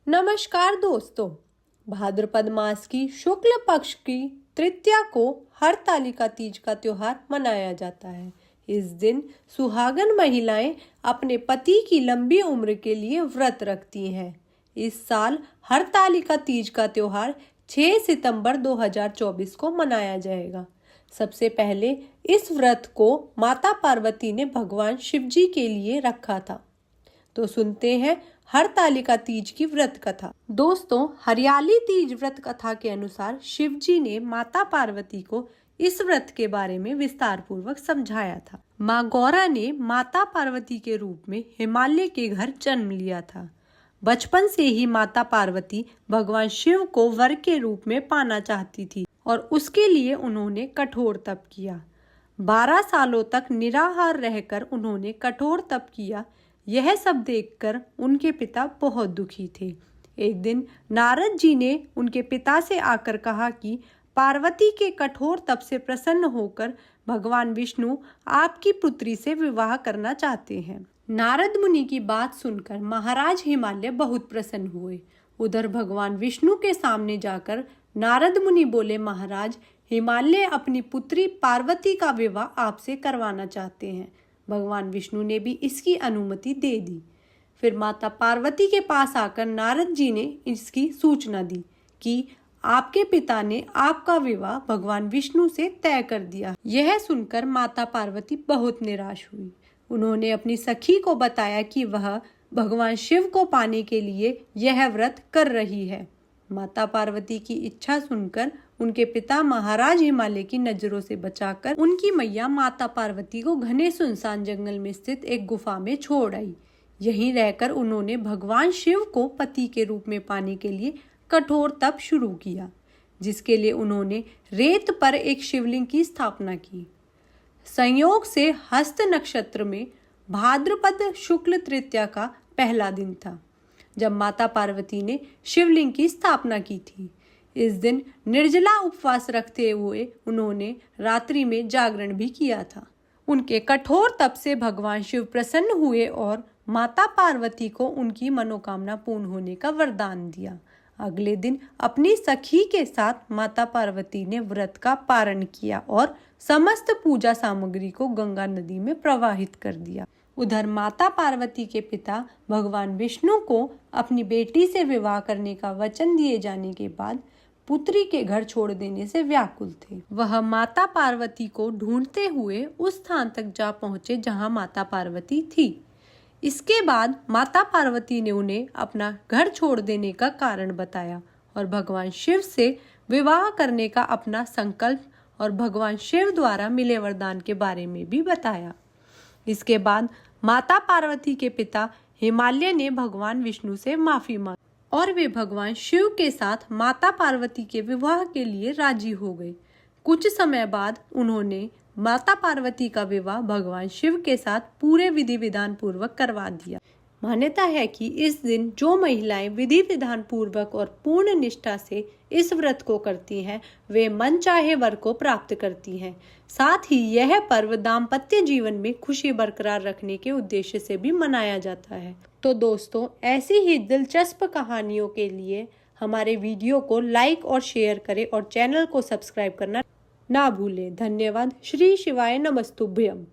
नमस्कार दोस्तों। भाद्रपद मास की शुक्ल पक्ष की तृतीया को हरतालिका तीज का त्योहार मनाया जाता है। इस दिन सुहागन महिलाएं अपने पति की लंबी उम्र के लिए व्रत रखती हैं। इस साल हरतालिका तीज का त्योहार 6 सितंबर 2024 को मनाया जाएगा। सबसे पहले इस व्रत को माता पार्वती ने भगवान शिव जी के लिए रखा था। तो सुनते हैं हरतालिका तीज की व्रत कथा। दोस्तों, हरियाली तीज व्रत कथा के अनुसार शिव जी ने माता पार्वती को इस व्रत के बारे में विस्तार पूर्वक समझाया था। माँ गौरा ने माता पार्वती के रूप में हिमालय के घर जन्म लिया था। बचपन से ही माता पार्वती भगवान शिव को वर के रूप में पाना चाहती थी और उसके लिए उन्होंने कठोर तप किया। 12 सालों तक निराहार रहकर उन्होंने कठोर तप किया। यह सब देखकर उनके पिता बहुत दुखी थे। एक दिन नारद जी ने उनके पिता से आकर कहा कि पार्वती के कठोर तप से प्रसन्न होकर भगवान विष्णु आपकी पुत्री से विवाह करना चाहते हैं। नारद मुनि की बात सुनकर महाराज हिमालय बहुत प्रसन्न हुए। उधर भगवान विष्णु के सामने जाकर नारद मुनि बोले, महाराज, हिमालय अपनी पुत्री पार्वती का विवाह आपसे करवाना चाहते हैं। भगवान विष्णु ने भी इसकी अनुमति दे दी। फिर माता पार्वती के पास आकर नारद जी ने इसकी सूचना दी कि आपके पिता ने आपका विवाह भगवान विष्णु से तय कर दिया। यह सुनकर माता पार्वती बहुत निराश हुई। उन्होंने अपनी सखी को बताया कि वह भगवान शिव को पाने के लिए यह व्रत कर रही है। माता पार्वती की इच्छा सुनकर उनके पिता महाराज हिमालय की नजरों से बचाकर उनकी मैया माता पार्वती को घने सुनसान जंगल में स्थित एक गुफा में छोड़ आई। यहीं रहकर उन्होंने भगवान शिव को पति के रूप में पाने के लिए कठोर तप शुरू किया, जिसके लिए उन्होंने रेत पर एक शिवलिंग की स्थापना की। संयोग से हस्त नक्षत्र में भाद्रपद शुक्ल तृतीया का पहला दिन था जब माता पार्वती ने शिवलिंग की स्थापना की थी। इस दिन निर्जला उपवास रखते हुए उन्होंने रात्रि में जागरण भी किया था। उनके कठोर तप से भगवान शिव प्रसन्न हुए और माता पार्वती को उनकी मनोकामना पूर्ण होने का वरदान दिया। अगले दिन अपनी सखी के साथ माता पार्वती ने व्रत का पारण किया और समस्त पूजा सामग्री को गंगा नदी में प्रवाहित कर दिया। उधर माता पार्वती के पिता भगवान विष्णु को अपनी बेटी से विवाह करने का वचन दिए जाने के बाद पुत्री के घर छोड़ देने से व्याकुल थे। वह माता पार्वती को ढूंढते हुए उस स्थान तक जा पहुंचे जहां माता पार्वती थी। इसके बाद माता पार्वती ने उन्हें अपना घर छोड़ देने का कारण बताया और भगवान शिव से विवाह करने का अपना संकल्प और भगवान शिव द्वारा मिले वरदान के बारे में भी बताया। इसके बाद माता पार्वती के पिता हिमालय ने भगवान विष्णु से माफी मांगी और वे भगवान शिव के साथ माता पार्वती के विवाह के लिए राजी हो गए। कुछ समय बाद उन्होंने माता पार्वती का विवाह भगवान शिव के साथ पूरे विधि विधान पूर्वक करवा दिया। मान्यता है कि इस दिन जो महिलाएं विधि विधान पूर्वक और पूर्ण निष्ठा से इस व्रत को करती हैं, वे मन चाहे वर को प्राप्त करती हैं। साथ ही यह पर्व दाम्पत्य जीवन में खुशी बरकरार रखने के उद्देश्य से भी मनाया जाता है। तो दोस्तों, ऐसी ही दिलचस्प कहानियों के लिए हमारे वीडियो को लाइक और शेयर करें और चैनल को सब्सक्राइब करना ना भूलें। धन्यवाद। श्री शिवाय नमस्तुभ्यम।